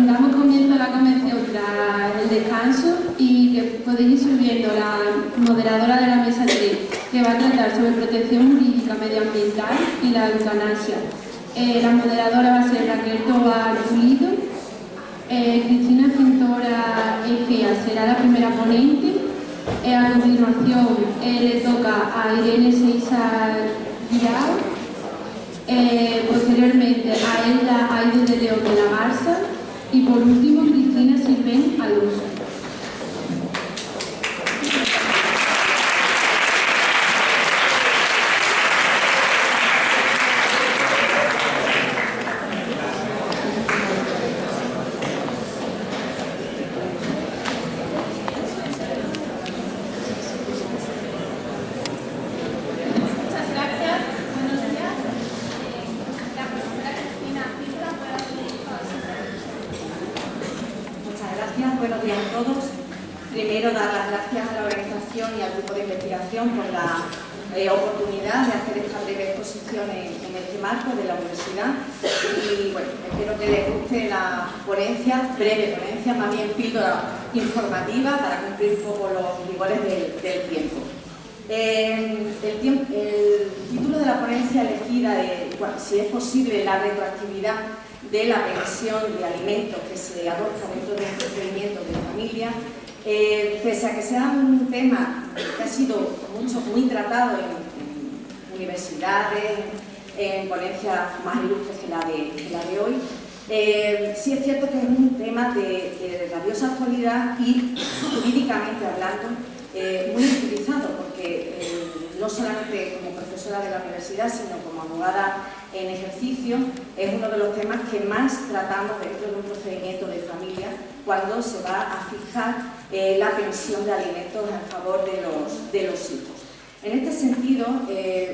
damos comienzo a la convención tras el descanso y que podéis ir subiendo la moderadora de la mesa 3, que va a tratar sobre protección jurídica medioambiental y la eutanasia. La moderadora va a ser Raquel Tobar Pulido. Cristina Cintora Egea será la primera ponente. A continuación le toca a Irene Seiza Guirao. Posteriormente a Elda Aide de León de la Garza y por último Cristina Silvén Alonso. Buenos días a todos. Primero, dar las gracias a la organización y al grupo de investigación por la oportunidad de hacer esta breve exposición en este marco de la universidad. Y bueno, espero que les guste la ponencia, breve ponencia, más bien píldora informativa para cumplir un poco los rigores del tiempo. El título de la ponencia elegida es, si es posible, la retroactividad de la pensión de alimentos que se adopta dentro de un procedimiento de familia, pese a que sea un tema que ha sido muy tratado en universidades, en ponencias más ilustres que la de hoy, sí es cierto que es un tema de rabiosa actualidad y, jurídicamente hablando, muy utilizado, porque no solamente como profesora de la universidad, sino como abogada en ejercicio, es uno de los temas que más tratamos dentro de un procedimiento de familia cuando se va a fijar la pensión de alimentos en favor de los hijos. En este sentido,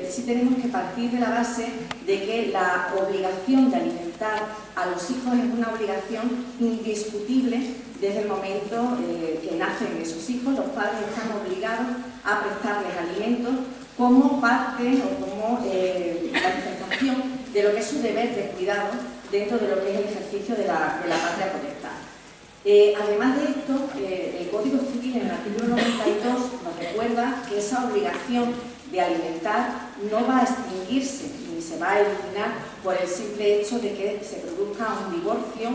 sí tenemos que partir de la base de que la obligación de alimentar a los hijos es una obligación indiscutible desde el momento que nacen esos hijos. Los padres están obligados a prestarles alimentos como parte o como manifestación de lo que es su deber de cuidado dentro de lo que es el ejercicio de la patria potestad. Además de esto, el Código Civil en el artículo 92 nos recuerda que esa obligación de alimentar no va a extinguirse ni se va a eliminar por el simple hecho de que se produzca un divorcio,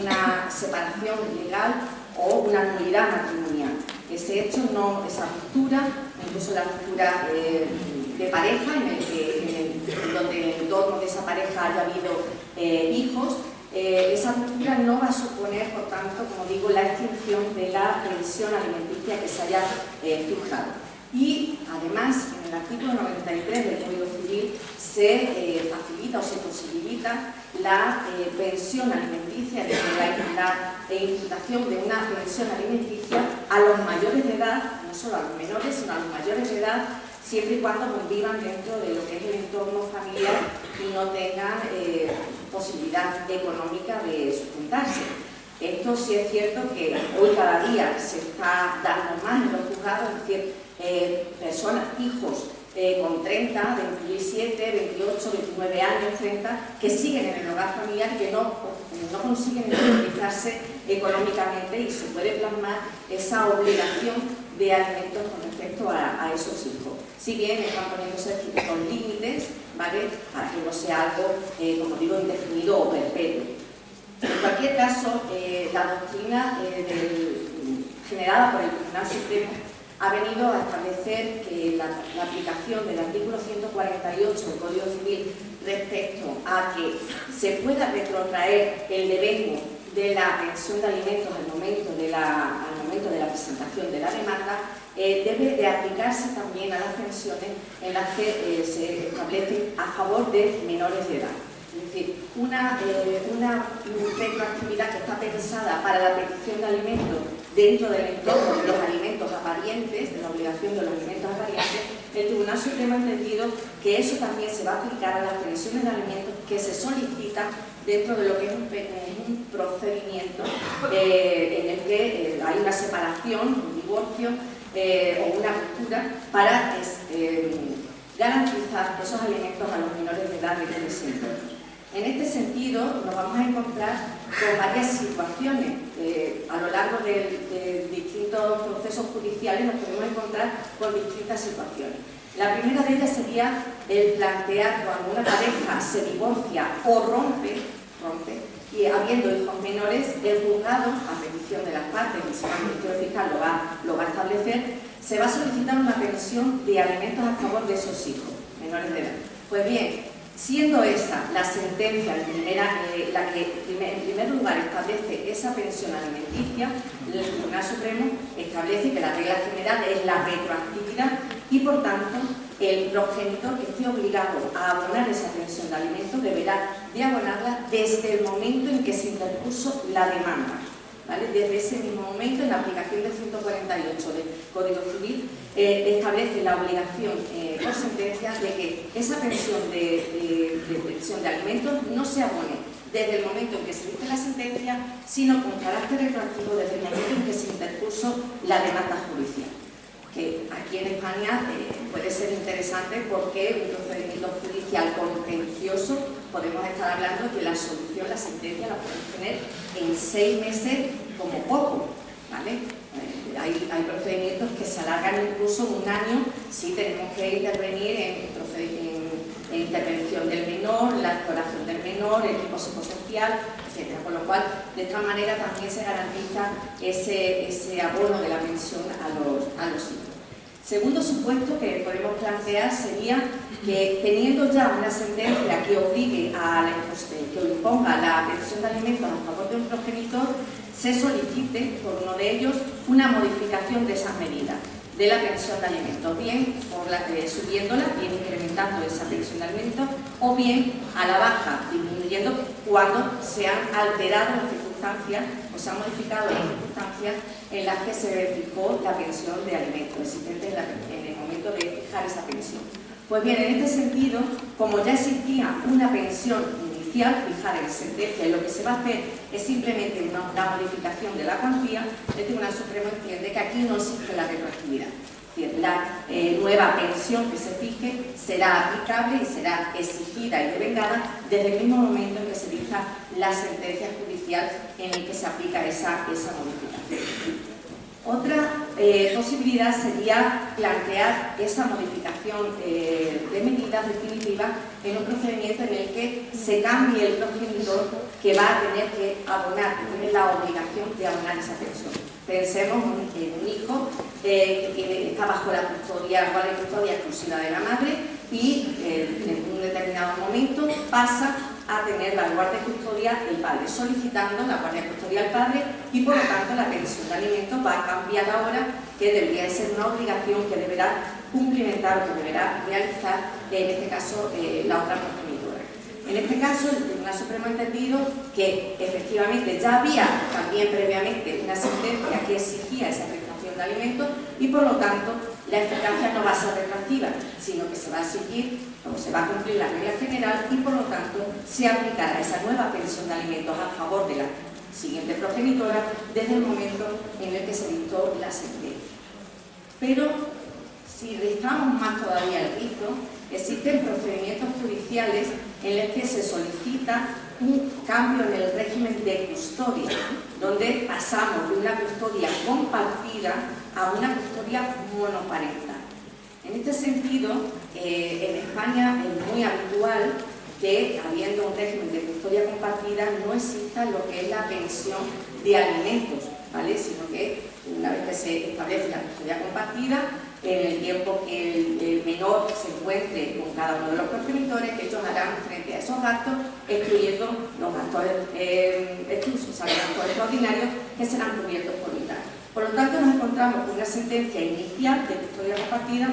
una separación legal o una nulidad matrimonial. Ese hecho, esa ruptura, incluso la ruptura de pareja, donde en el entorno de esa pareja haya habido hijos, esa ruptura no va a suponer, por tanto, como digo, la extinción de la pensión alimenticia que se haya fijado. Y además, en el artículo 93 del Código Civil se facilita o se posibilita la pensión alimenticia, es decir, la imputación de una pensión alimenticia a los mayores de edad, no solo a los menores, sino a los mayores de edad, siempre y cuando convivan dentro de lo que es el entorno familiar y no tengan posibilidad económica de sustentarse. Esto sí es cierto que hoy cada día se está dando más en los juzgados, es decir, personas, hijos con 30, 27, 28, 29 años, 30, que siguen en el hogar familiar y que no consiguen independizarse económicamente, y se puede plasmar esa obligación de alimentos con respecto a esos hijos. Si bien están poniéndose ciertos límites, ¿vale?, para que no sea algo, como digo, indefinido o perpetuo. En cualquier caso, la doctrina generada por el Tribunal Supremo ha venido a establecer que la aplicación del artículo 148 del Código Civil respecto a que se pueda retrotraer el devengo de la pensión de alimentos al momento de la presentación de la demanda, debe de aplicarse también a las pensiones en las que se establece a favor de menores de edad. Es decir, una retroactividad que está pensada para la petición de alimentos dentro del entorno de los alimentos aparientes, de la obligación de los alimentos aparientes, el Tribunal Supremo ha entendido que eso también se va a aplicar a las pensiones de alimentos que se solicitan dentro de lo que es un procedimiento en el que hay una separación, un divorcio o una ruptura para garantizar esos alimentos a los menores de edad de ese entorno. En este sentido, nos vamos a encontrar con varias situaciones. A lo largo de distintos procesos judiciales nos podemos encontrar con distintas situaciones. La primera de ellas sería el plantear cuando una pareja se divorcia o rompe, y habiendo hijos menores, el juzgado, a petición de las partes, y si el Ministerio Fiscal lo va a establecer, se va a solicitar una pensión de alimentos a favor de esos hijos menores de edad. Pues bien, siendo esa la sentencia la que en primer lugar establece esa pensión alimenticia, el Tribunal Supremo establece que la regla general es la retroactividad y, por tanto, el progenitor que esté obligado a abonar esa pensión de alimentos deberá de abonarla desde el momento en que se interpuso la demanda. ¿Vale? Desde ese mismo momento, en la aplicación del 148 del Código Civil, establece la obligación por sentencia de que esa pensión de alimentos no se abone desde el momento en que se dicte la sentencia, sino con carácter retroactivo desde el momento en que se interpuso la demanda judicial. Que aquí en España puede ser interesante porque un procedimiento judicial contencioso podemos estar hablando que la solución, la sentencia la podemos tener en 6 meses como poco, ¿vale? Hay procedimientos que se alargan incluso un año si tenemos que intervenir en intervención del menor, la exploración del menor, el equipo psicosocial, etc. Con lo cual, de esta manera también se garantiza ese abono de la pensión a los hijos. Segundo supuesto que podemos plantear sería que, teniendo ya una sentencia que obligue que imponga la pensión de alimentos a favor de un progenitor, se solicite por uno de ellos una modificación de esas medidas de la pensión de alimentos, bien subiéndola, bien incrementando esa pensión de alimentos, o bien a la baja, disminuyendo cuando se han alterado las circunstancias o se han modificado las circunstancias en las que se fijó la pensión de alimentos existente en el momento de fijar esa pensión. Pues bien, en este sentido, como ya existía una pensión inicial fijada en sentencia y lo que se va a hacer es simplemente una modificación de la cuantía, el Tribunal Supremo entiende que aquí no existe la retroactividad. Es decir, la nueva pensión que se fije será aplicable y será exigida y devengada desde el mismo momento en que se dicta la sentencia judicial en el que se aplica esa modificación. Otra posibilidad sería plantear esa modificación de medidas definitivas en un procedimiento en el que se cambie el progenitor que va a tener que abonar, tiene la obligación de abonar esa pensión. Pensemos en un hijo que está bajo la custodia, guarda y custodia exclusiva de la madre y en un determinado momento pasa a tener la guardia y custodia del padre, solicitando la guardia y custodia del padre y por lo tanto la pensión de alimentos va a cambiar ahora, que debería ser una obligación que deberá cumplimentar o que deberá realizar en este caso la otra progenitora. En este caso el Tribunal Supremo ha entendido que efectivamente ya había también previamente una sentencia que exigía esa prestación de alimentos y por lo tanto la eficacia no va a ser retroactiva, sino que se va a seguir o se va a cumplir la regla general y por lo tanto se aplicará esa nueva pensión de alimentos a favor de la siguiente progenitora desde el momento en el que se dictó la sentencia. Pero si rizamos más todavía el rizo, existen procedimientos judiciales en los que se solicita un cambio en el régimen de custodia, donde pasamos de una custodia compartida a una custodia monoparental. En este sentido, en España es muy habitual que, habiendo un régimen de custodia compartida, no exista lo que es la pensión de alimentos, ¿vale? Sino que una vez que se establece la custodia compartida, en el tiempo que el menor se encuentre con cada uno de los progenitores, que ellos harán frente a esos gastos, excluyendo los gastos exclusos, o sea, los gastos extraordinarios que serán cubiertos por mitad. Por lo tanto, nos encontramos con una sentencia inicial de custodia compartida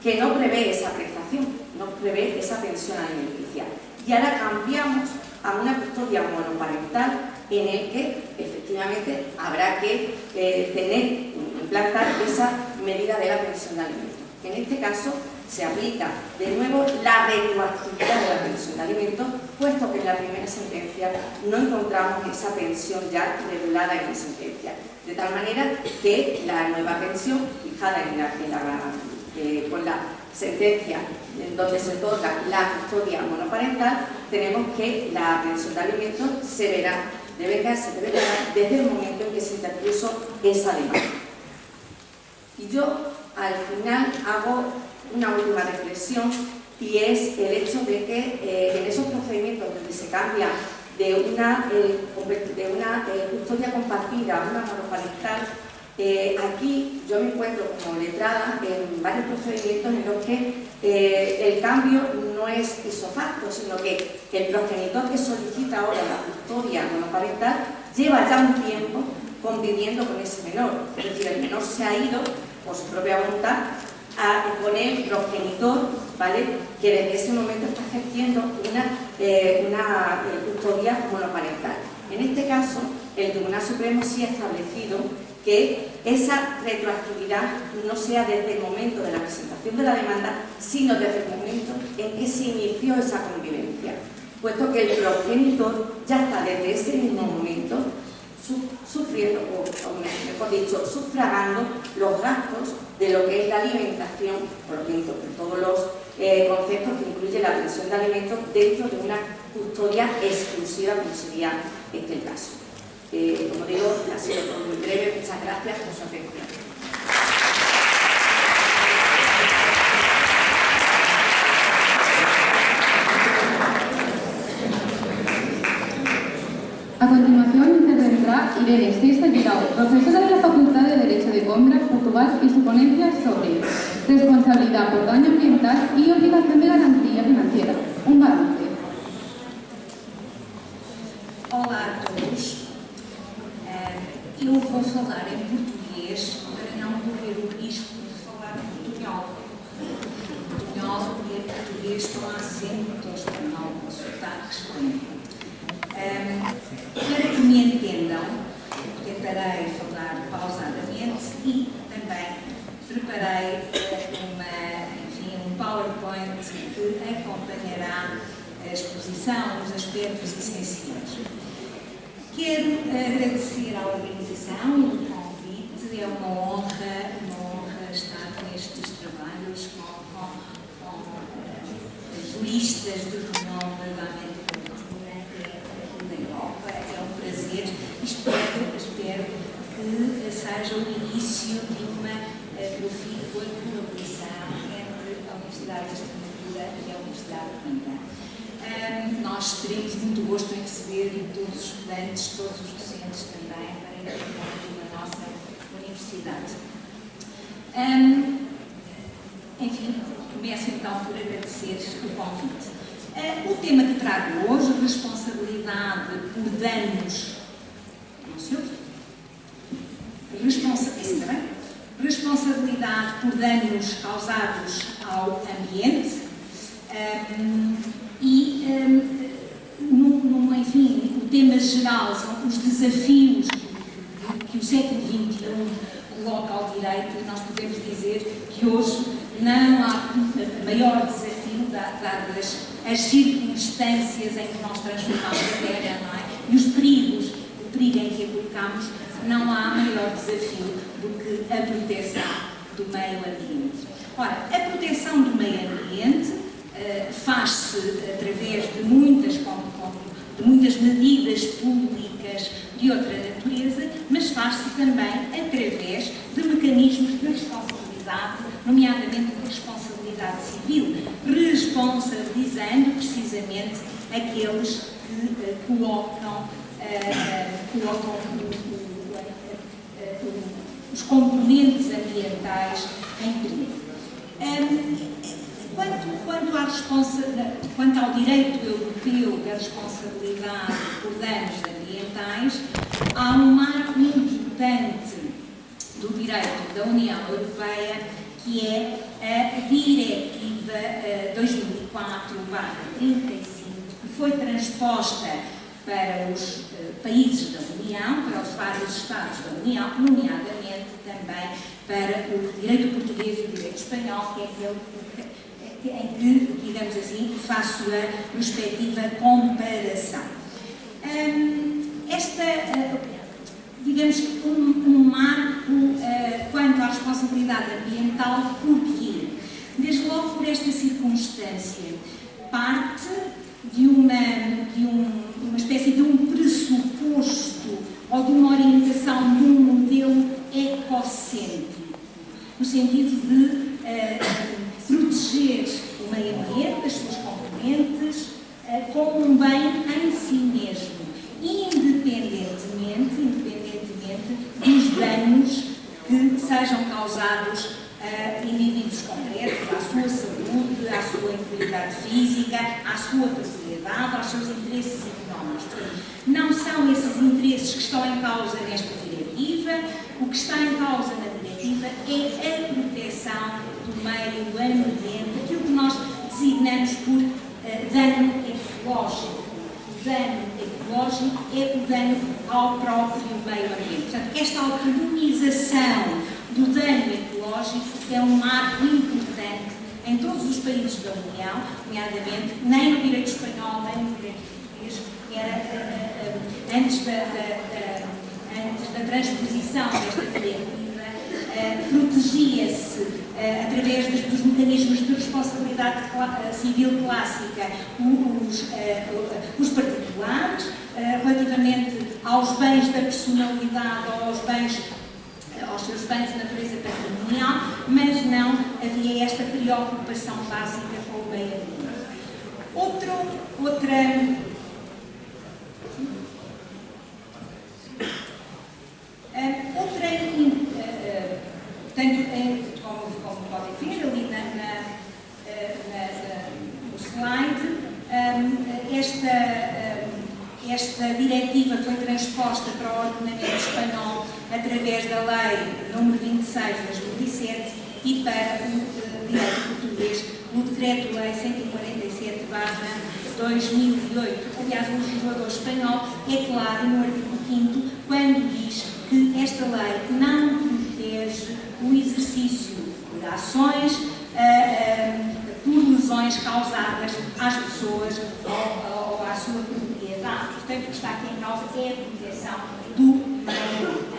que no prevé esa prestación, no prevé esa pensión alimenticia. Y ahora cambiamos a una custodia monoparental en el que efectivamente habrá que implantar esa medida de la pensión de alimentos. En este caso se aplica de nuevo la retroactividad de la pensión de alimentos, puesto que en la primera sentencia no encontramos esa pensión ya regulada en la sentencia. De tal manera que la nueva pensión fijada con la sentencia en donde se otorga la custodia monoparental tenemos que la pensión de alimentos se verá, debe darse desde el momento en que se interpuso esa demanda. Y yo al final hago una última reflexión, y es el hecho de que en esos procedimientos donde se cambia de una custodia compartida a una monoparental, aquí yo me encuentro como letrada en varios procedimientos en los que el cambio no es ipso facto, sino que el progenitor que solicita ahora la custodia monoparental lleva ya un tiempo conviviendo con ese menor. Es decir, el menor se ha ido por su propia voluntad con el progenitor, ¿vale?, que desde ese momento está ejerciendo una custodia monoparental. En este caso, el Tribunal Supremo sí ha establecido que esa retroactividad no sea desde el momento de la presentación de la demanda, sino desde el momento en que se inició esa convivencia, puesto que el progenitor ya está desde ese mismo momento sufriendo, o mejor dicho, sufragando los gastos de lo que es la alimentación, por lo tanto, todos los conceptos que incluye la pensión de alimentos dentro de una custodia exclusiva, como sería este el caso. Como digo, ha sido todo muy breve. Muchas gracias por su atención. A continuación intervendrá Irene Sisa Guirao, profesora de la Facultad de Derecho de Coimbra, Portugal, y su ponencia sobre responsabilidad por daño ambiental y obligación de garantía financiera. Un balance. Olá a todos. Eu vou falar em português para não correr o risco de falar portunhol. Portunhol e português com acento ou espanhol, com sotaques com para que me entendam, tentarei falar pausadamente e também preparei um PowerPoint que acompanhará a exposição, os aspectos essenciais. Quero agradecer à organização o convite, é uma honra estar nestes trabalhos com juristas de renome da América da Europa. É um prazer e espero que seja o início de uma profícua colaboração entre a Universidade de Extremadura e a Universidade de Coimbra. Nós teremos muito gosto em receber todos os estudantes, todos os docentes também, para integrarem na nossa universidade. Enfim, começo então por agradecer o convite. O tema que trago hoje, responsabilidade por danos. Não se ouve? Responsabilidade por danos causados ao ambiente. Enfim, o tema geral são os desafios que o século XXI coloca ao direito, e nós podemos dizer que hoje não há maior desafio, dadas as circunstâncias em que nós transformamos a Terra, não é? E os perigos, o perigo em que a colocamos, não há maior desafio do que a proteção do meio ambiente. Ora, a proteção do meio ambiente faz-se através de muitas medidas públicas de outra natureza, mas faz-se também através de mecanismos de responsabilidade, nomeadamente de responsabilidade civil, responsabilizando precisamente aqueles que colocam os componentes ambientais em perigo. Quanto ao direito europeu da responsabilidade por danos ambientais, há um marco importante do direito da União Europeia, que é a Diretiva 2004/35, que foi transposta para os países da União, para os vários Estados da União, nomeadamente também para o direito português e o direito espanhol, que é aquele em que, digamos assim, faço a respectiva comparação. Digamos, um marco quanto à responsabilidade ambiental, porquê? Desde logo por esta circunstância, parte uma espécie de um pressuposto ou de uma orientação de um modelo ecocêntrico, no sentido de proteger o meio ambiente, as suas componentes, como um bem em si mesmo, independentemente dos danos que sejam causados a indivíduos concretos, à sua saúde, à sua integridade física, à sua propriedade, aos seus interesses económicos. Não são esses interesses que estão em causa nesta diretiva. O que está em causa na diretiva é a proteção do meio ambiente, aquilo que nós designamos por dano ecológico. O dano ecológico é o dano ao próprio meio ambiente. Portanto, esta autonomização do dano ecológico é um marco importante em todos os países da União, nomeadamente, nem no direito espanhol, nem no direito português, que era antes da transposição desta diretiva, protegia-se através dos mecanismos de responsabilidade civil clássica os particulares, relativamente aos bens da personalidade ou aos seus bens de natureza patrimonial, mas não havia esta preocupação básica com o meio ambiente. Como podem ver ali no slide, esta diretiva foi transposta para o ordenamento espanhol através da Lei nº 26 de 2007 e para o direito português no Decreto-Lei 147/2008. Aliás, o legislador espanhol é claro no artigo 5º quando diz que esta lei não protege o exercício de ações por lesões causadas às pessoas ou à sua propriedade. Portanto, o que está aqui em causa é a proteção do meio ambiente.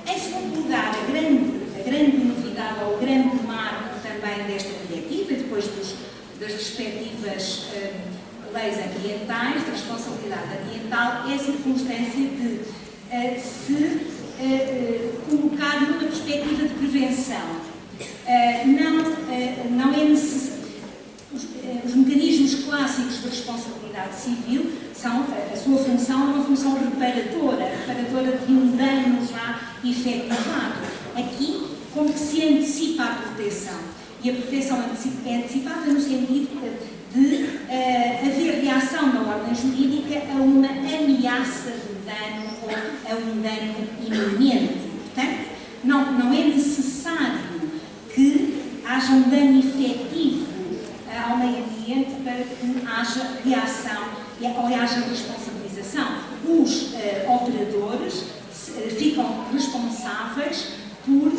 Em segundo lugar, a grande novidade ou o grande marco também desta diretiva, depois das respectivas leis ambientais, de responsabilidade ambiental, é a circunstância de se colocar numa perspectiva de prevenção. Não é necessário. Os mecanismos clássicos de responsabilidade civil a sua função é uma função reparadora de um dano já efetuado. Aqui, como que se antecipa a proteção? E a proteção é antecipada no sentido de haver reação na ordem jurídica a uma ameaça de dano ou a um dano iminente. Portanto, não é necessário que haja um dano efetivo ao meio ambiente para que haja reação ou haja responsabilização. Os operadores ficam responsáveis por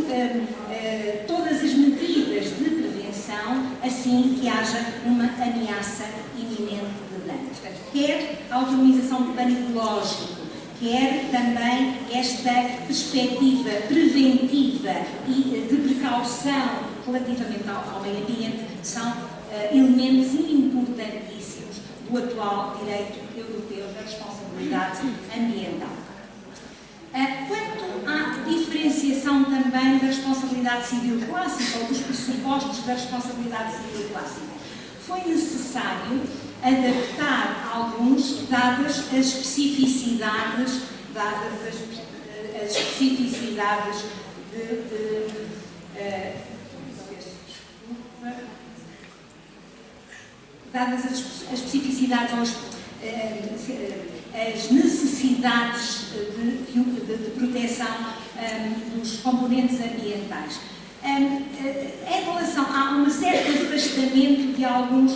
todas as medidas de prevenção assim que haja uma ameaça iminente de dano. Portanto, quer a autonomização do dano ecológico, quer também esta perspectiva preventiva e de precaução relativamente ao meio ambiente são elementos importantíssimos do atual direito europeu da responsabilidade ambiental. Quanto à diferenciação também da responsabilidade civil clássica ou dos pressupostos da responsabilidade civil clássica, foi necessário adaptar alguns, dadas as especificidades dadas as especificidades ou as necessidades de proteção dos componentes ambientais. Em relação a um certo afastamento de alguns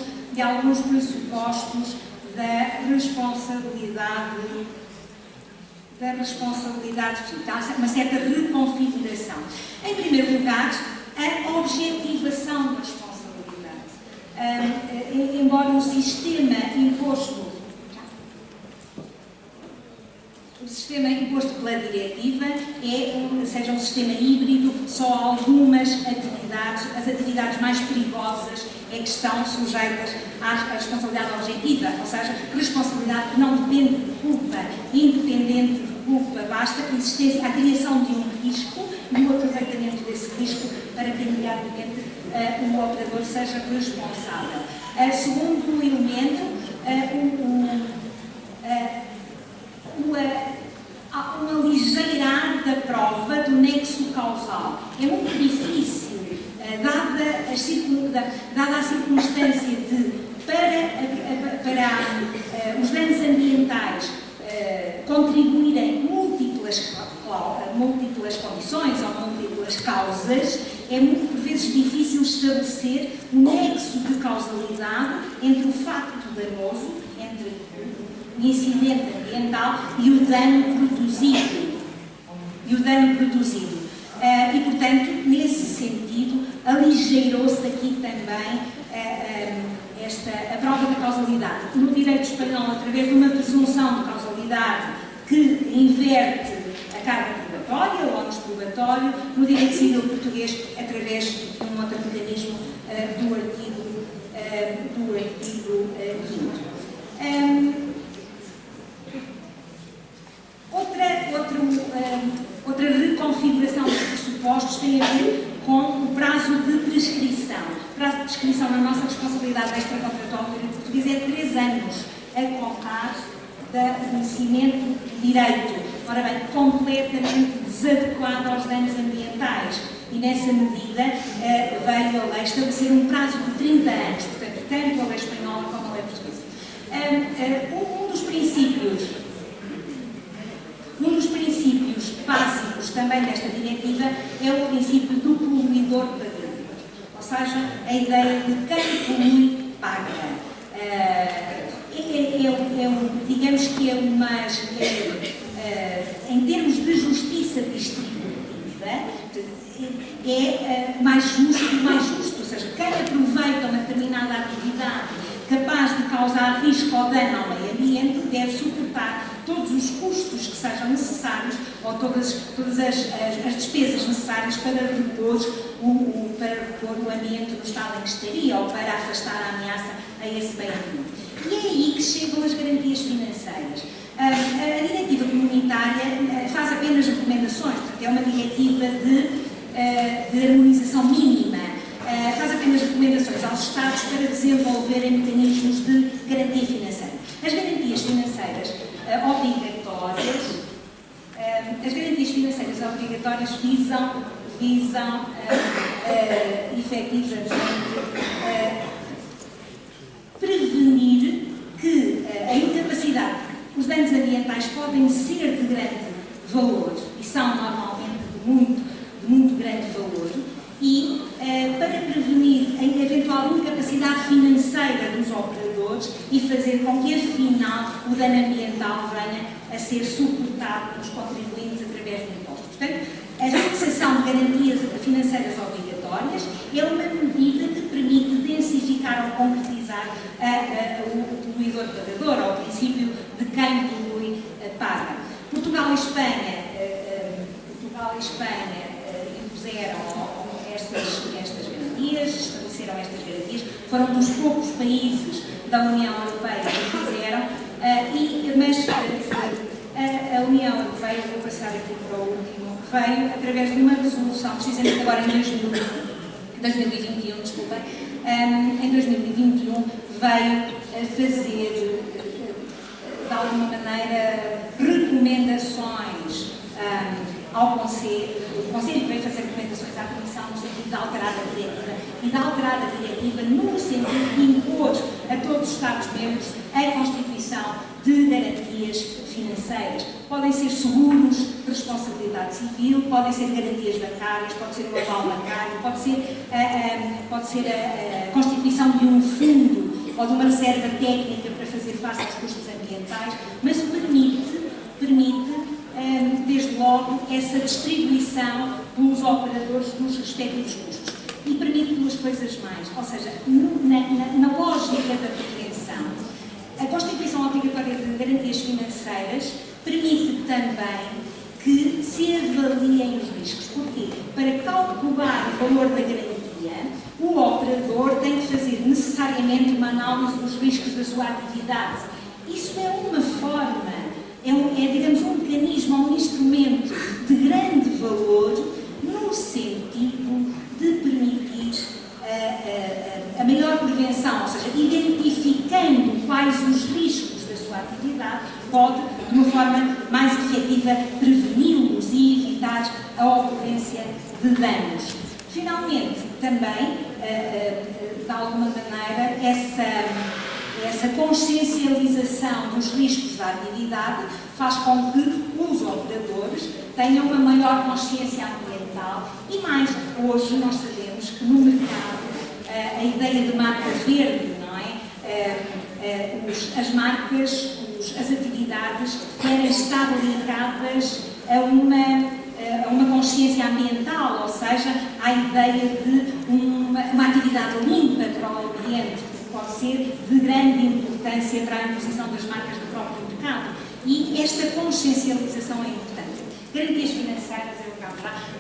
pressupostos da responsabilidade, uma certa reconfiguração. Em primeiro lugar, a objetivação da responsabilidade. Embora o sistema imposto pela diretiva seja um sistema híbrido, só algumas atividades, as atividades mais perigosas, é que estão sujeitas à responsabilidade objetiva, ou seja, responsabilidade que não depende de culpa, independente de culpa, basta a criação de um risco e o aproveitamento desse risco para que imediatamente o operador seja responsável. Segundo elemento, um aligeirar da prova do nexo causal. É muito difícil, dada a circunstância de, para os danos ambientais contribuírem múltiplas condições ou múltiplas causas, é muito, por vezes, difícil estabelecer um nexo de causalidade entre o facto danoso, entre o incidente ambiental e o dano produzido. E, portanto, nesse sentido, aligeirou-se aqui também a prova da causalidade. No direito espanhol, através de uma presunção de causalidade que inverte a carga probatória, o ónus probatório, no direito civil português, através de um outro mecanismo do artigo 5º. Outra reconfiguração dos pressupostos tem a ver com o prazo de prescrição. O prazo de prescrição na nossa responsabilidade extracontratual do direito português é 3 anos, a contar do conhecimento do direito. Ora bem, completamente desadequado aos danos ambientais. E nessa medida veio a lei estabelecer um prazo de 30 anos, portanto, tanto a lei espanhola como a lei portuguesa. Um dos princípios básicos também desta diretiva é o princípio do poluidor pagador, ou seja, a ideia de quem polui paga. Digamos que em termos de justiça distributiva, é mais justo, ou seja, quem aproveita uma determinada atividade capaz de causar risco ou dano ao meio ambiente deve suportar todos os custos que sejam necessários ou todas as despesas necessárias para repor o ambiente no estado em que estaria ou para afastar a ameaça a esse bem ambiente. E é aí que chegam as garantias financeiras. A diretiva comunitária faz apenas recomendações, portanto é uma diretiva de harmonização mínima. Faz apenas recomendações aos Estados para desenvolverem mecanismos de garantia financeira. As garantias financeiras obrigatórias visam efetivamente prevenir que a incapacidade, os danos ambientais podem ser de grande valor e são normalmente de muito grande valor, e para prevenir a eventual incapacidade financeira dos operadores e fazer com que, afinal, o dano ambiental venha a ser suportado pelos contribuintes através de impostos. Portanto, a fixação de garantias financeiras obrigatórias é uma medida que permite densificar ou concretizar o poluidor pagador, ou o princípio de quem polui paga. Portugal e Espanha impuseram estas garantias, estabeleceram estas garantias, foram dos poucos países da União Europeia que o fizeram, mas a União Europeia, vou passar aqui para o último, veio através de uma resolução, precisamente agora em 2021, em 2021 veio fazer, de alguma maneira, recomendações ao Conselho. O Conselho veio fazer recomendações à Comissão no sentido de alterar a diretiva e de alterar a diretiva no sentido de impor a todos os Estados-membros a constituição de garantias financeiras. Podem ser seguros de responsabilidade civil, podem ser garantias bancárias, pode ser um aval bancário, pode ser a constituição de um fundo ou de uma reserva técnica para fazer face aos custos ambientais, mas permite desde logo essa distribuição pelos operadores dos respectivos custos. E permite duas coisas mais, ou seja, na lógica da prevenção, a constituição obrigatória de garantias financeiras permite também que se avaliem os riscos. Porquê? Para calcular o valor da garantia, dia, o operador tem que fazer necessariamente uma análise dos riscos da sua atividade. Isso é uma forma, digamos, um mecanismo, um instrumento de grande valor no sentido de permitir a maior prevenção, ou seja, identificando quais os riscos da sua atividade, pode, de uma forma mais efetiva, preveni-los e evitar a ocorrência de danos. Finalmente, também, de alguma maneira, essa consciencialização dos riscos da atividade faz com que os operadores tenham uma maior consciência ambiental e mais, hoje nós sabemos que no mercado a ideia de marca verde, não é? As marcas, as atividades querem estar ligadas a uma consciência ambiental, ou seja, à ideia de uma atividade limpa para o ambiente, que pode ser de grande importância para a imposição das marcas do próprio mercado. E esta consciencialização é importante. Garantias financeiras,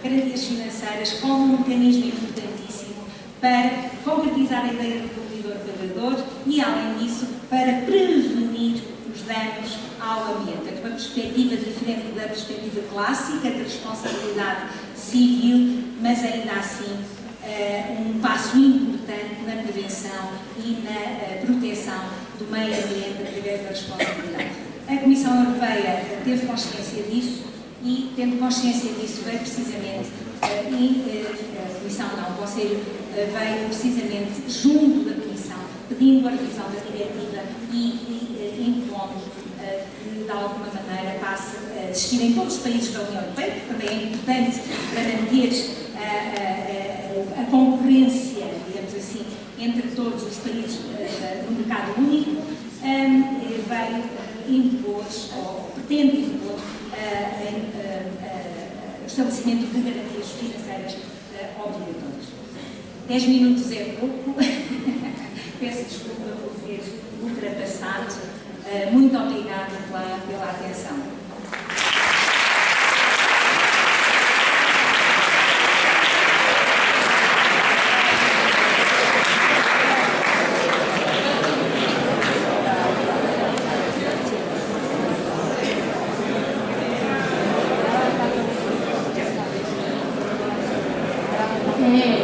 garantias financeiras como um mecanismo importantíssimo para concretizar a ideia do consumidor-pagador e, além disso, para prevenir os danos ao ambiente. É uma perspectiva diferente da perspectiva clássica de responsabilidade civil, mas ainda assim um passo importante na prevenção e na proteção do meio ambiente através da responsabilidade. A Comissão Europeia teve consciência disso e, tendo consciência disso, veio precisamente, a Comissão não, o Conselho veio precisamente junto da Comissão, pedindo a revisão da diretiva e impondo que, de alguma maneira, passe a existir em todos os países da União Europeia, que também é importante para manter a concorrência, digamos assim, entre todos os países do mercado único, veio impor, ou pretende impor, o estabelecimento de garantias financeiras obrigatórias. 10 minutos é pouco, peço desculpa por ter ultrapassado. Muito obrigada pela atenção.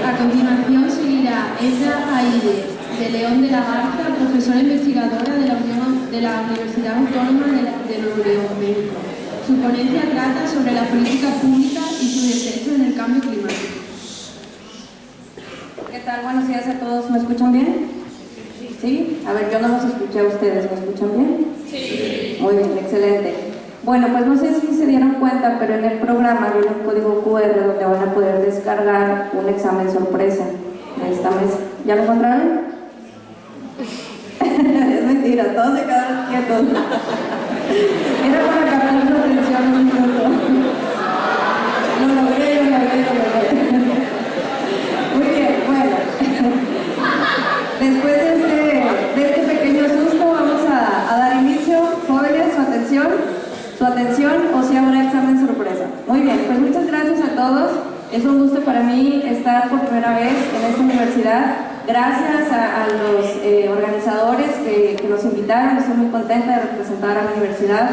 A continuación seguirá Elsa Aide, de León de la Garza, profesora investigadora de la Universidad Autónoma de Nuevo León, México. Su ponencia trata sobre la política pública y su efecto en el cambio climático. ¿Qué tal? Buenos días a todos. ¿Me escuchan bien? ¿Sí? A ver, yo no los escuché a ustedes. ¿Me escuchan bien? Sí. Muy bien, excelente. Bueno, pues no sé si se dieron cuenta, pero en el programa viene un código QR donde van a poder descargar un examen sorpresa de esta mesa. ¿Ya lo encontraron? Es mentira, todos se quedaron quietos. Era para captar su atención un minuto. Lo logré. Muy bien, bueno. Después de este pequeño susto vamos a dar inicio. Jóvenes, su atención, o si habrá examen sorpresa. Muy bien, pues muchas gracias a todos. Es un gusto para mí estar por primera vez en esta universidad. Gracias a los organizadores que nos invitaron. Estoy muy contenta de representar a la universidad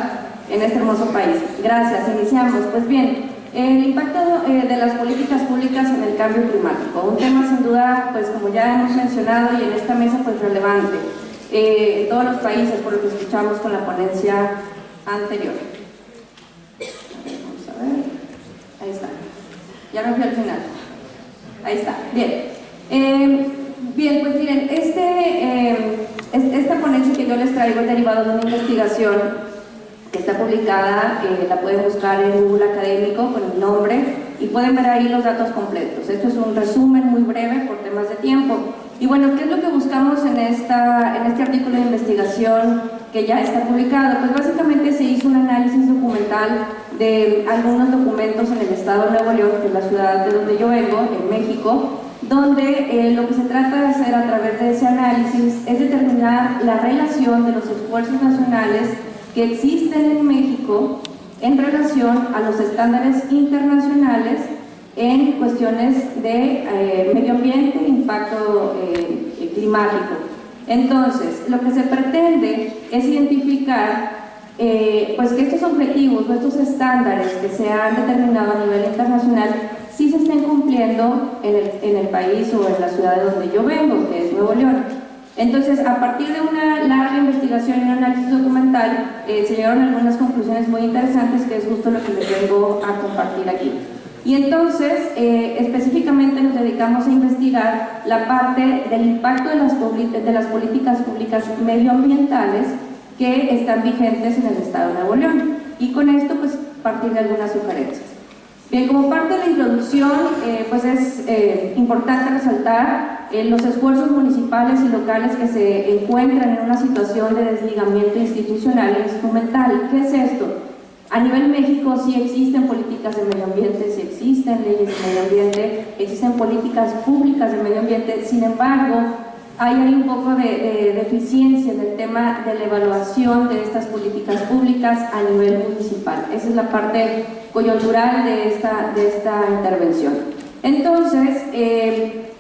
en este hermoso país. Gracias, iniciamos. Pues bien, el impacto de las políticas públicas en el cambio climático. Un tema sin duda, pues como ya hemos mencionado y en esta mesa, pues relevante en todos los países, por lo que escuchamos con la ponencia anterior. Vamos a ver. Ahí está. Ya me fui al final. Ahí está. Bien. Bien, pues miren, esta ponencia que yo les traigo es derivada de una investigación que está publicada, la pueden buscar en Google Académico con el nombre y pueden ver ahí los datos completos. Esto es un resumen muy breve por temas de tiempo. Y bueno, ¿qué es lo que buscamos en este artículo de investigación que ya está publicado? Pues básicamente se hizo un análisis documental de algunos documentos en el estado de Nuevo León, que es la ciudad de donde yo vengo, en México, donde lo que se trata de hacer a través de ese análisis es determinar la relación de los esfuerzos nacionales que existen en México en relación a los estándares internacionales en cuestiones de medio ambiente e impacto climático. Entonces, lo que se pretende es identificar pues que estos objetivos o estos estándares que se han determinado a nivel internacional sí se estén cumpliendo en el país o en la ciudad de donde yo vengo, que es Nuevo León. Entonces, a partir de una larga investigación y un análisis documental, se llegaron a algunas conclusiones muy interesantes, que es justo lo que les vengo a compartir aquí. Y entonces, específicamente nos dedicamos a investigar la parte del impacto de las políticas públicas medioambientales que están vigentes en el Estado de Nuevo León. Y con esto, pues, partir de algunas sugerencias. Bien, como parte de la introducción, pues es importante resaltar los esfuerzos municipales y locales que se encuentran en una situación de desligamiento institucional e instrumental. ¿Qué es esto? A nivel México sí existen políticas de medio ambiente, sí existen leyes de medio ambiente, existen políticas públicas de medio ambiente, sin embargo, hay un poco de deficiencia en el tema de la evaluación de estas políticas públicas a nivel municipal. Esa es la parte coyuntural de esta intervención. Entonces,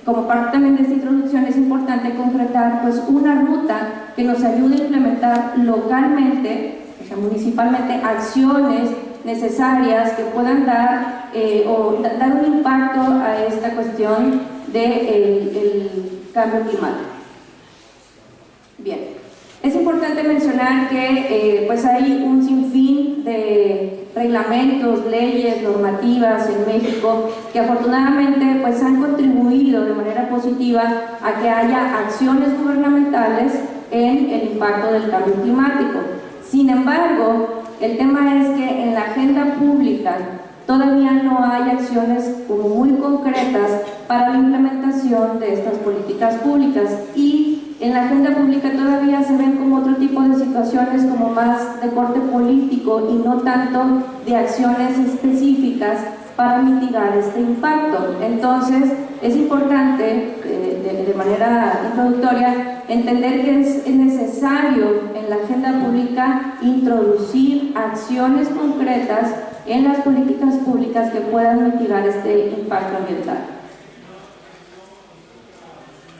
como parte también de esta introducción, es importante concretar pues, una ruta que nos ayude a implementar localmente, o sea, municipalmente, acciones necesarias que puedan dar un impacto a esta cuestión del cambio climático. Bien, es importante mencionar que pues hay un sinfín de reglamentos, leyes, normativas en México que afortunadamente pues han contribuido de manera positiva a que haya acciones gubernamentales en el impacto del cambio climático. Sin embargo, el tema es que en la agenda pública todavía no hay acciones como muy concretas para la implementación de estas políticas públicas, y en la agenda pública todavía se ven como otro tipo de situaciones como más de corte político y no tanto de acciones específicas para mitigar este impacto. Entonces es importante de manera introductoria entender que es necesario en la agenda pública introducir acciones concretas en las políticas públicas que puedan mitigar este impacto ambiental.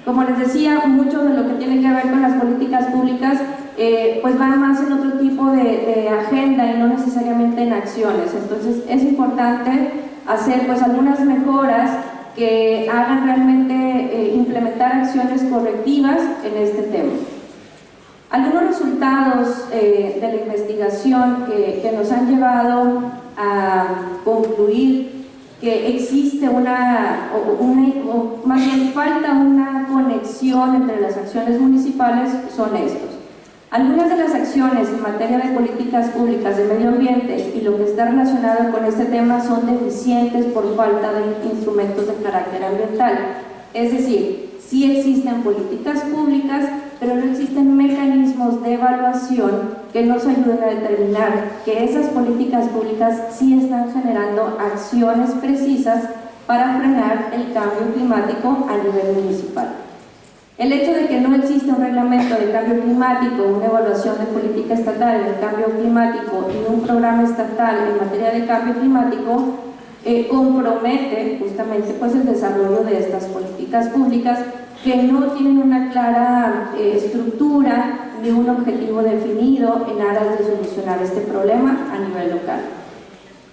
Como les decía, mucho de lo que tiene que ver con las políticas públicas pues va más en otro tipo de agenda y no necesariamente en acciones. Entonces es importante hacer pues algunas mejoras que hagan realmente implementar acciones correctivas en este tema. Algunos resultados de la investigación que nos han llevado a concluir que existe o más bien falta una conexión entre las acciones municipales son estos. Algunas de las acciones en materia de políticas públicas de medio ambiente y lo que está relacionado con este tema son deficientes por falta de instrumentos de carácter ambiental. Es decir, sí existen políticas públicas, pero no existen mecanismos de evaluación que nos ayuden a determinar que esas políticas públicas sí están generando acciones precisas para frenar el cambio climático a nivel municipal. El hecho de que no existe un reglamento de cambio climático, una evaluación de política estatal en el cambio climático y un programa estatal en materia de cambio climático compromete justamente pues, el desarrollo de estas políticas públicas que no tienen una clara estructura ni un objetivo definido en aras de solucionar este problema a nivel local.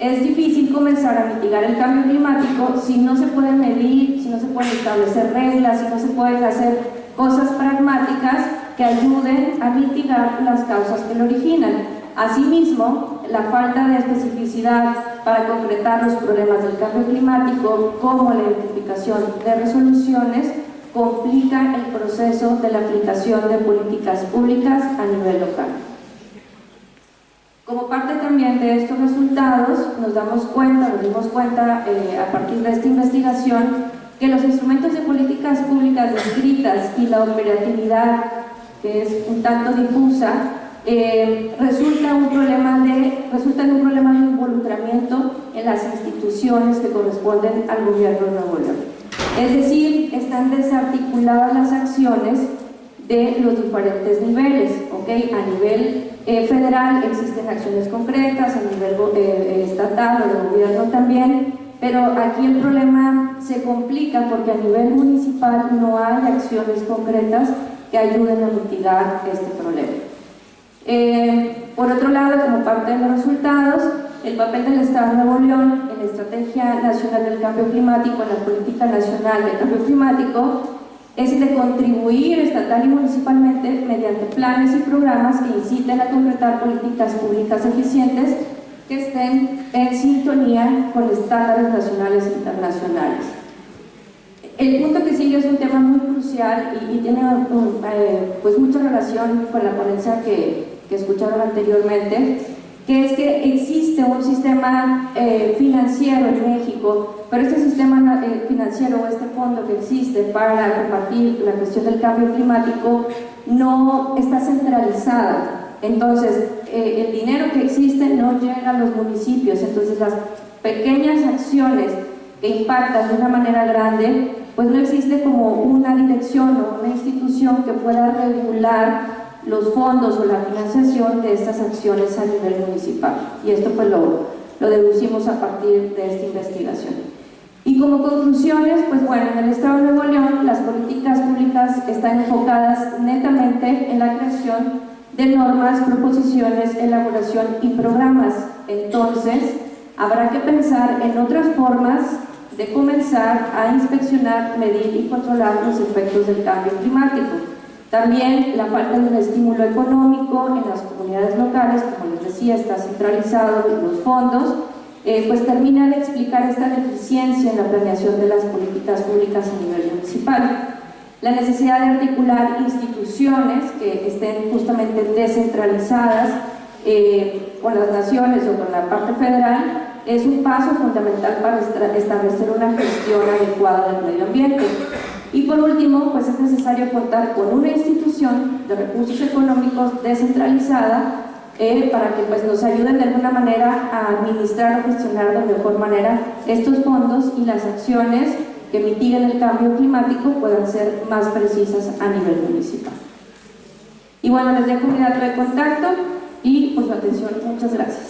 Es difícil comenzar a mitigar el cambio climático si no se pueden medir, si no se pueden establecer reglas, si no se pueden hacer cosas pragmáticas que ayuden a mitigar las causas que lo originan. Asimismo, la falta de especificidad para concretar los problemas del cambio climático, como la identificación de resoluciones, complica el proceso de la aplicación de políticas públicas a nivel local. Como parte también de estos resultados, nos dimos cuenta a partir de esta investigación que los instrumentos de políticas públicas descritas y la operatividad, que es un tanto difusa, resulta un problema de involucramiento en las instituciones que corresponden al gobierno de Nuevo León. Es decir, están desarticuladas las acciones de los diferentes niveles, ¿ok? A nivel federal existen acciones concretas, a nivel estatal o de gobierno también, pero aquí el problema se complica porque a nivel municipal no hay acciones concretas que ayuden a mitigar este problema. Por otro lado, como parte de los resultados, el papel del Estado de Nuevo León en la Estrategia Nacional del Cambio Climático, en la Política Nacional del Cambio Climático, es el de contribuir estatal y municipalmente mediante planes y programas que inciten a concretar políticas públicas eficientes que estén en sintonía con estándares nacionales e internacionales. El punto que sigue es un tema muy crucial y tiene pues mucha relación con la ponencia que escucharon anteriormente, que es que existe un sistema financiero en México, pero este sistema financiero o este fondo que existe para combatir la cuestión del cambio climático no está centralizado. Entonces, el dinero que existe no llega a los municipios, entonces las pequeñas acciones que impactan de una manera grande, pues no existe como una dirección o una institución que pueda regular los fondos o la financiación de estas acciones a nivel municipal. Y esto pues lo deducimos a partir de esta investigación. Y como conclusiones, pues bueno, en el Estado de Nuevo León las políticas públicas están enfocadas netamente en la creación de normas, proposiciones, elaboración y programas. Entonces, habrá que pensar en otras formas de comenzar a inspeccionar, medir y controlar los efectos del cambio climático. También la falta de un estímulo económico en las comunidades locales, como les decía, está centralizado en los fondos, pues termina de explicar esta deficiencia en la planeación de las políticas públicas a nivel municipal. La necesidad de articular instituciones que estén justamente descentralizadas con las naciones o con la parte federal es un paso fundamental para establecer una gestión adecuada del medio ambiente. Y por último, pues es necesario contar con una institución de recursos económicos descentralizada para que pues nos ayuden de alguna manera a administrar o gestionar de mejor manera estos fondos y las acciones que mitiguen el cambio climático puedan ser más precisas a nivel municipal. Y bueno, les dejo mi dato de contacto y por su atención, muchas gracias.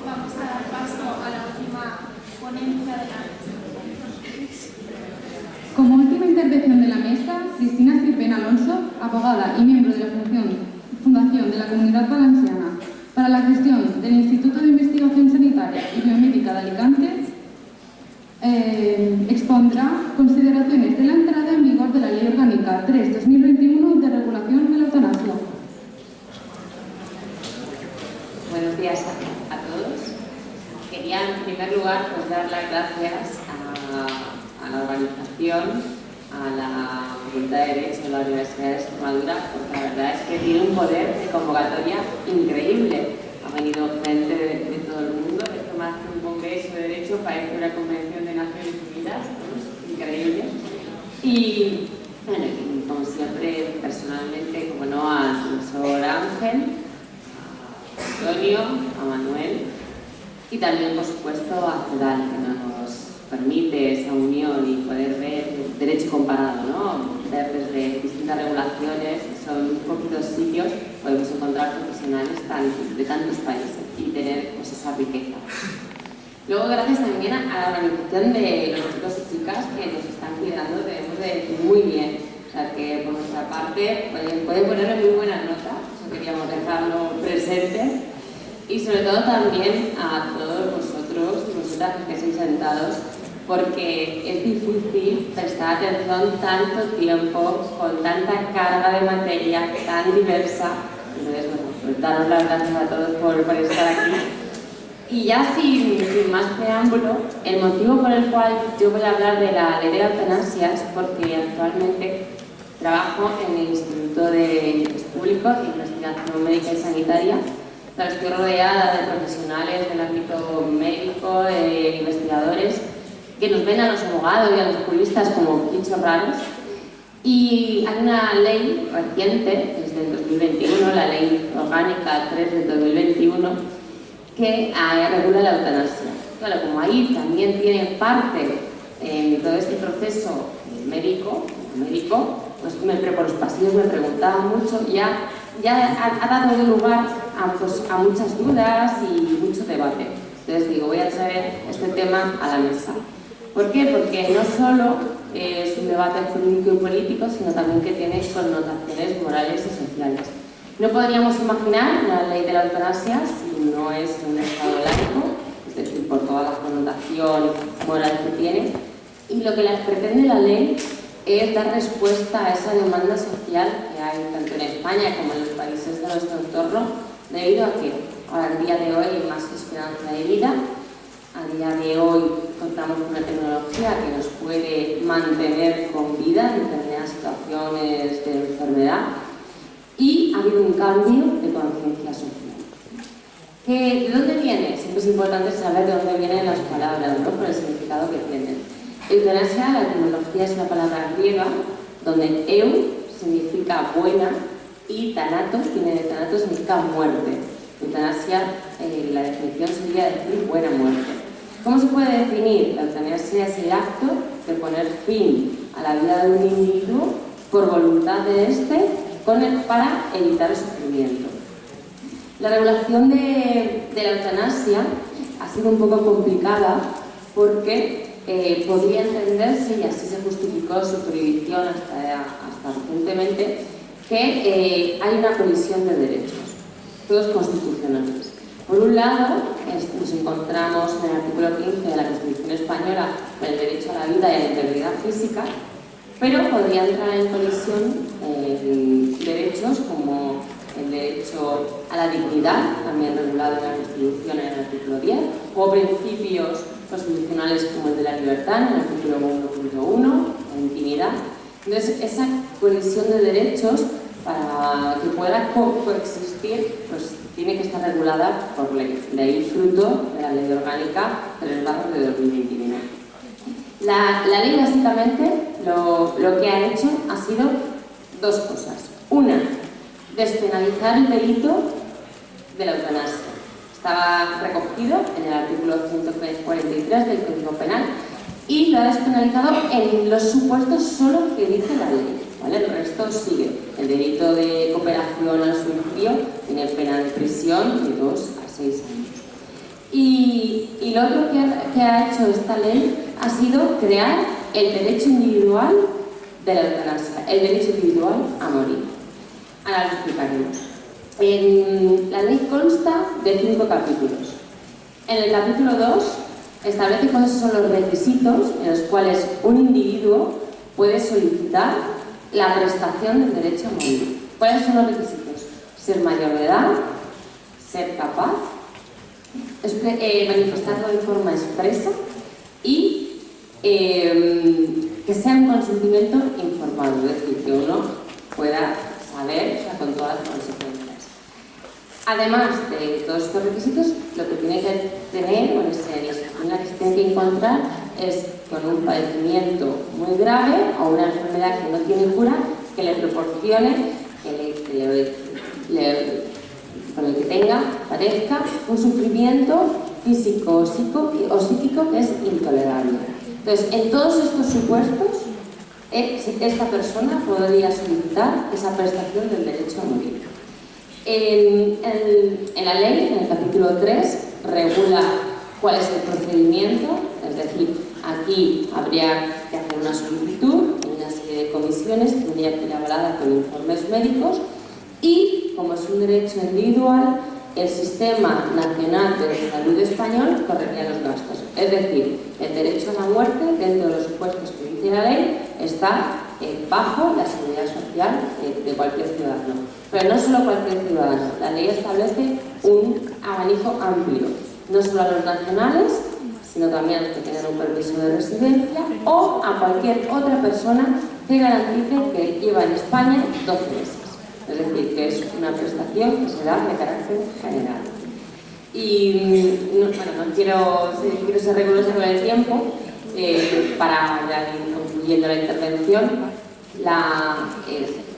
Vamos a dar paso a la última ponencia de la Como última intervención de la mesa, Cristina Sirven Alonso, abogada y miembro de la Fundación de la Comunidad Valenciana para la gestión del Instituto de Investigación Sanitaria y Biomédica de Alicante, expondrá consideraciones de la entrada en vigor de la Ley Orgánica 3/2021 de regulación de la eutanasia. Buenos días a todos. Quería en primer lugar pues, dar las gracias a la organización, a la Facultad de Derecho de la Universidad de Extremadura, porque la verdad es que tiene un poder de convocatoria increíble. Ha venido gente de todo el mundo, esto más que un congreso de Derecho, parece una convención de Naciones Unidas, ¿no? Increíble. Y bueno, como siempre, personalmente, como no, al profesor Ángel, a Antonio, a Manuel y también, por supuesto, a CEDAL, que nos permite esa unión y poder ver el derecho comparado, ¿no? Ver desde distintas regulaciones, son poquitos sitios, podemos encontrar profesionales de tantos países y tener pues, esa riqueza. Luego, gracias también a la organización de los chicos y chicas que nos están cuidando, debemos de decir muy bien, o sea que por nuestra parte pueden ponerle muy buenas notas, eso queríamos dejarlo presente. Y sobre todo también a todos vosotros y vosotras que estáis sentados, porque es difícil prestar atención tanto tiempo, con tanta carga de materia tan diversa. Entonces, bueno, pues daros las gracias a todos por estar aquí. Y ya sin más preámbulo, el motivo por el cual yo voy a hablar de la ley de la eutanasia es porque actualmente trabajo en el Instituto de Interés Público de Investigación Médica y Sanitaria. Estoy rodeada de profesionales del ámbito médico, de investigadores, que nos ven a los abogados y a los juristas como bichos raros. Y hay una ley reciente, desde el 2021, la Ley Orgánica 3 de 2021, que regula la eutanasia. Claro, como ahí también tiene parte en todo este proceso médico, por los pasillos me preguntaba mucho, ya ha dado lugar a muchas dudas y mucho debate. Entonces digo, voy a traer este tema a la mesa. ¿Por qué? Porque no solo es un debate jurídico y político, sino también que tiene connotaciones morales y sociales. No podríamos imaginar la ley de la eutanasia si no es un estado laico, es decir, por toda la connotación moral que tiene. Y lo que pretende la ley es dar respuesta a esa demanda social que hay tanto en España como en los países de nuestro entorno, debido a que ahora, al día de hoy, hay más esperanza de vida. A día de hoy contamos con una tecnología que nos puede mantener con vida en determinadas situaciones de enfermedad, y ha habido un cambio de conciencia social. ¿De dónde viene? Siempre es importante saber de dónde vienen las palabras, ¿no? Por el significado que tienen. Eutanasia, la etimología es una palabra griega donde eu significa buena y thanatos, viene de thanatos, significa muerte. Eutanasia, la definición sería decir buena muerte. ¿Cómo se puede definir? La eutanasia es el acto de poner fin a la vida de un individuo por voluntad de éste para evitar el sufrimiento. La regulación de la eutanasia ha sido un poco complicada porque podría entenderse, y así se justificó su prohibición hasta recientemente, que hay una colisión de derechos, todos constitucionales. Por un lado, nos encontramos en el artículo 15 de la Constitución Española con el derecho a la vida y a la integridad física, pero podría entrar en colisión derechos como el derecho a la dignidad, también regulado en la Constitución en el artículo 10, o principios constitucionales como el de la libertad en el artículo 1.1, la intimidad. Entonces, esa colisión de derechos, para que pueda coexistir, pues tiene que estar regulada por ley. De ahí fruto de la Ley Orgánica 3/2021. La ley básicamente lo que ha hecho ha sido dos cosas. Una, despenalizar el delito de la eutanasia. Estaba recogido en el artículo 143 del Código Penal y lo ha despenalizado en los supuestos solo que dice la ley, ¿vale? El resto sigue. El delito de cooperación al suicidio tiene pena de prisión de 2 a 6 años. Y lo otro que ha hecho esta ley ha sido crear el derecho individual de la eutanasia, el derecho individual a morir. Ahora lo explicaremos. La ley consta de 5 capítulos. En el capítulo 2 establece cuáles son los requisitos en los cuales un individuo puede solicitar la prestación del derecho a morir. ¿Cuáles son los requisitos? Ser mayor de edad, ser capaz, manifestarlo de forma expresa y que sea un consentimiento informado, es decir, que uno pueda saber, o sea, con todas las consecuencias. Además de todos estos requisitos, lo que tiene que tener, o la situación que se tiene que encontrar, es con un padecimiento muy grave o una enfermedad que no tiene cura, que le proporcione, con el que padezca un sufrimiento físico o psíquico que es intolerable. Entonces, en todos estos supuestos, esta persona podría solicitar esa prestación del derecho a morir. En la ley, en el capítulo 3, regula cuál es el procedimiento, es decir, aquí habría que hacer una solicitud, una serie de comisiones, tendría que ir avalada con informes médicos y, como es un derecho individual, el Sistema Nacional de Salud Español correría los gastos. Es decir, el derecho a la muerte, dentro de los supuestos que dice la ley, está bajo la seguridad social de cualquier ciudadano. Pero no solo cualquier ciudadano, la ley establece un abanico amplio, no solo a los nacionales, sino también a los que tengan un permiso de residencia o a cualquier otra persona que garantice que lleva en España 12 meses. Es decir, que es una prestación que se da de carácter general. Y no quiero ser rigurosa con el tiempo, para ir concluyendo la intervención.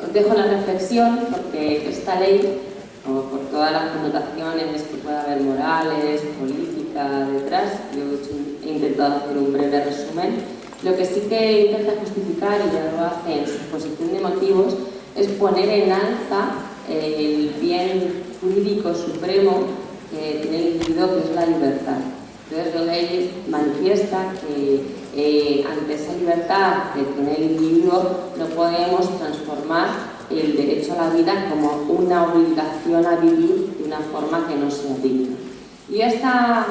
Os dejo la reflexión, porque esta ley, por todas las connotaciones que pueda haber morales, políticas detrás, yo he intentado hacer un breve resumen, Lo que sí que intenta justificar, y ya lo hace en su exposición de motivos, es poner en alza el bien jurídico supremo que tiene el individuo, que es la libertad. Entonces la ley manifiesta que ante esa libertad que tiene el individuo no podemos transformar el derecho a la vida como una obligación a vivir de una forma que no sea digna. Y esta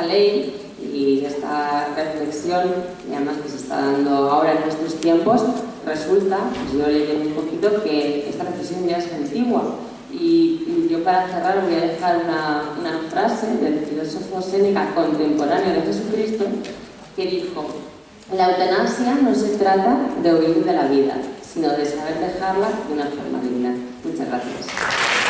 ley y esta reflexión, y además que se está dando ahora en nuestros tiempos, resulta, pues yo leyendo un poquito, que esta reflexión ya es antigua. Y yo para cerrar voy a dejar una frase del filósofo Séneca, contemporáneo de Jesucristo, que dijo: la eutanasia no se trata de huir de la vida, sino de saber dejarla de una forma digna. Muchas gracias.